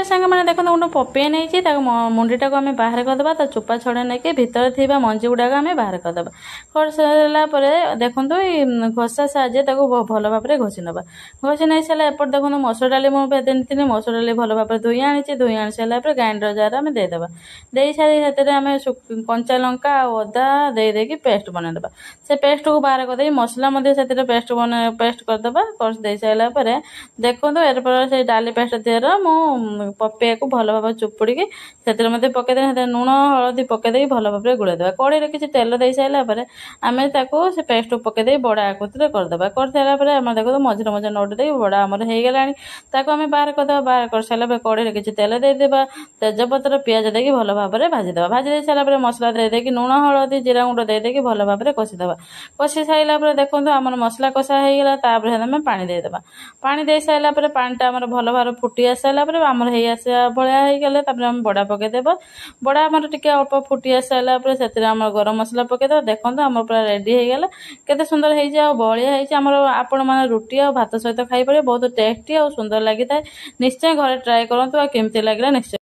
सांग मैंने देखो गोटे पपे नहीं मुंडीटा को आम बाहर करदे ता चोपा छड़ा नहीं भितर थी मंजी गुड़ाक आम बाहर करदे कर सारापर देखो घषा साजे भल भाव में घषि ना घषि नहीं सारा एपट देखो मसुर डाली मुझे भेदेनी मसुर डाली भल भाव धोई आनी धोई आनी सारा ग्राइंडर जार आम देदेबा दे सारी आम कंचा लंका अदा देकी पेस्ट बनईदेबा से पेस्ट को बाहर करदे मसला पेस्ट करदे कर सारापर देखो एरपर से डाली पेस्ट देर मु पपे को भल भाव चुपुड़ी से पकईदे लुण हलदी पकईदे भल भाव में गोलैदेबा कड़े किसी तेल दे सारापर आम से पेस्ट पकईदे बड़ा आकृति करदे कर सारापर आम देखो मझे मझे नोट दे बड़ा आमर हो गलानी आम बाहर करदे बाहर कर सारापर कड़े किसी तेल देदेबा तेजपत्र पियाज देकी भल भाव में भाजीदेबा भाजी दे सारापर मसला देदेकी लुण हलदी जीरा गुंड देदेकी भल भाव में कषिदेबा कषि सारापर देखो आम मसला कषा होगा तापर आम पानी देदेबा पानी दे सारापर पानीटा आम भल भाव फुटी आस सारापर आम आसा भाया होगले आम बड़ा पकईदेबा बड़ा आम टे अल्प फुटी आस सारापर से आम गरम मसला पकईदेबा देखो आम पूरा रेडी होगला केते सुंदर हो बलिया होमर आपण मैंने रुटी और भात सहित खाई पारे बहुत टेस्टी और सुंदर लगी था निश्चय घरे ट्राए करूँ केमती लगे निश्चय।